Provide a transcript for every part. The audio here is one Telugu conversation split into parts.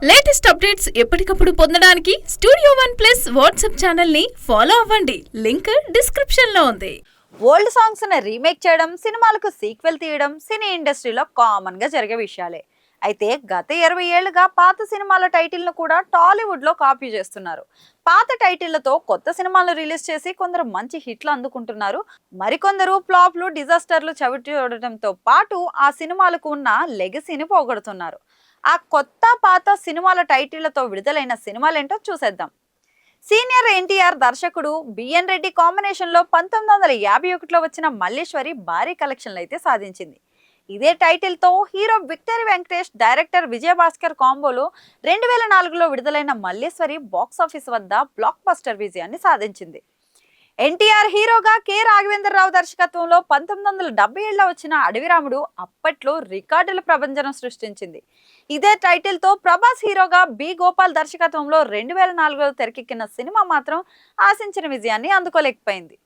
లేటెస్ట్ అప్డేట్స్ ఎప్పటికప్పుడు పొందడానికి studio one plus WhatsApp channel ని ఫాలో అవ్వండి. లింక్ డిస్క్రిప్షన్ లో ఉంది. ఓల్డ్ సాంగ్స్ ని రీమేక్ చేయడం, సినిమాలకు సీక్వెల్ తీయడం సినీ ఇండస్ట్రీలో కామన్ గా జరిగే విషయాలే. అయితే గత 20 ఏళ్లుగా పాత సినిమాల టైటిల్ ను కూడా టాలీవుడ్ లో కాపీ చేస్తున్నారు. పాత టైటిళ్లతో కొత్త సినిమాలు రిలీజ్ చేసి కొందరు మంచి హిట్లు అందుకుంటున్నారు. మరికొందరు ఫ్లాప్లు, డిజాస్టర్లు చవిటి చూడటంతో పాటు ఆ సినిమాలకు ఉన్న లెగసీని పోగొడుతున్నారు. ఆ కొత్త పాత సినిమాల టైటిళ్లతో విడుదలైన సినిమాలేంటో చూసేద్దాం. సీనియర్ ఎన్టీఆర్ దర్శకుడు బిఎన్ రెడ్డి కాంబినేషన్లో 1951లో వచ్చిన మల్లేశ్వరి భారీ కలెక్షన్లు అయితే సాధించింది. ఇదే టైటిల్తో hero victory Venkatesh, director Vijayabhaskar కాంబోలో 2004లో విడుదలైన మల్లేశ్వరి బాక్సాఫీస్ వద్ద బ్లాక్ బస్టర్ విజయాన్ని సాధించింది. ఎన్టీఆర్ హీరోగా కె రాఘవేంద్రరావు దర్శకత్వంలో 1970లో వచ్చిన అడవిరాముడు అప్పట్లో రికార్డుల ప్రభంజనం సృష్టించింది. ఇదే టైటిల్తో ప్రభాస్ హీరోగా బి గోపాల్ దర్శకత్వంలో 2004లో తెరకెక్కిన సినిమా మాత్రం ఆశించిన విజయాన్ని అందుకోలేకపోయింది.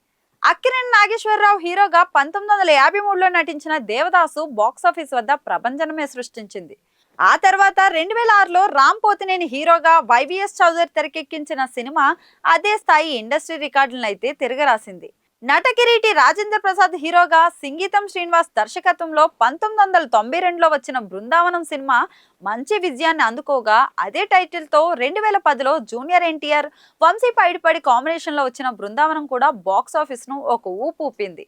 అక్కినేని నాగేశ్వరరావు హీరోగా 1953లో నటించిన దేవదాసు బాక్సాఫీస్ వద్ద ప్రభంజనమే సృష్టించింది. ఆ తర్వాత 2006లో రామ్ పోతినేని హీరోగా వైవిఎస్ చౌదరి తెరకెక్కించిన సినిమా అదే స్థాయి ఇండస్ట్రీ రికార్డులను అయితే తిరగరాసింది. నటకిరీటి రాజేంద్ర ప్రసాద్ హీరోగా సంగీతం శ్రీనివాస్ దర్శకత్వంలో 1992లో వచ్చిన బృందావనం సినిమా మంచి విజయాన్ని అందుకోగా, అదే టైటిల్తో 2010లో జూనియర్ ఎన్టీఆర్, వంశీ పైడిపడి కాంబినేషన్లో వచ్చిన బృందావనం కూడా బాక్సాఫీస్ను ఒక ఊపు ఊపింది.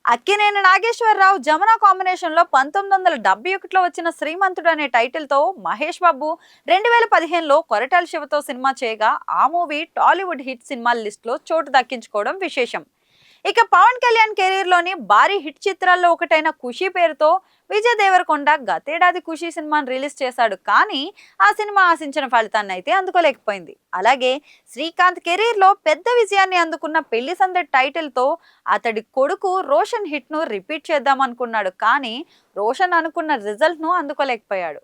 అక్కినేని నాగేశ్వరరావు జమున కాంబినేషన్లో 1971లో వచ్చిన శ్రీమంతుడు అనే టైటిల్తో మహేష్ బాబు 2015లో కొరటాల శివతో సినిమా చేయగా, ఆ మూవీ టాలీవుడ్ హిట్ సినిమాల లిస్టులో చోటు దక్కించుకోవడం విశేషం. ఇక పవన్ కళ్యాణ్ కెరీర్లోని భారీ హిట్ చిత్రాల్లో ఒకటైన ఖుషీ పేరుతో విజయ్ దేవరకొండ గతేడాది ఖుషీ సినిమాను రిలీజ్ చేశాడు. కానీ ఆ సినిమా ఆశించిన ఫలితాన్ని అయితే అందుకోలేకపోయింది. అలాగే శ్రీకాంత్ కెరీర్లో పెద్ద విజయాన్ని అందుకున్న పెళ్లి సందడి టైటిల్తో అతడి కొడుకు రోషన్ హిట్ను రిపీట్ చేద్దాం అనుకున్నాడు. కానీ రోషన్ అనుకున్న రిజల్ట్ను అందుకోలేకపోయాడు.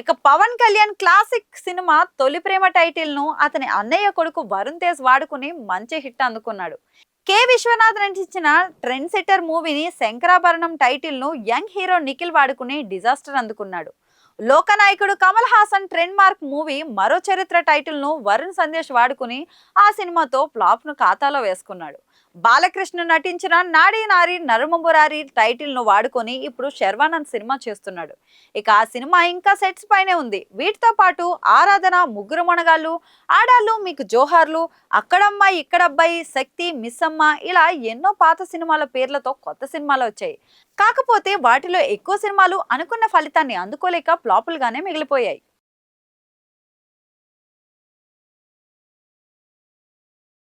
ఇక పవన్ కళ్యాణ్ క్లాసిక్ సినిమా తొలి ప్రేమ టైటిల్ను అతని అన్నయ్య కొడుకు వరుణ్ తేజ్ వాడుకుని మంచి హిట్ అందుకున్నాడు. కె విశ్వనాథ్ నటించిన ట్రెండ్ సెటర్ మూవీని శంకరాభరణం టైటిల్ను యంగ్ హీరో నిఖిల్ వాడుకుని డిజాస్టర్ అందుకున్నాడు. లోకనాయకుడు Kamal Haasan trend mark movie Maro Charitra టైటిల్ను వరుణ్ సందేశ్ వాడుకుని ఆ సినిమాతో ఫ్లాప్ను ఖాతాలో వేసుకున్నాడు. బాలకృష్ణ నటించిన నాడీ నారి నరుమబురారి టైటిల్ను వాడుకొని ఇప్పుడు శర్వానంద్ సినిమా చేస్తున్నాడు. ఇక ఆ సినిమా ఇంకా సెట్స్ పైనే ఉంది. వీటితో పాటు ఆరాధన, ముగ్గురు మనగాళ్ళు, ఆడాళ్ళు మీకు జోహార్లు, అక్కడమ్మాయి ఇక్కడబ్బాయి, శక్తి, మిస్సమ్మ ఇలా ఎన్నో పాత సినిమాల పేర్లతో కొత్త సినిమాలు వచ్చాయి. కాకపోతే వాటిలో ఎక్కువ సినిమాలు అనుకున్న ఫలితాన్ని అందుకోలేక ఫ్లాపులుగానే మిగిలిపోయాయి.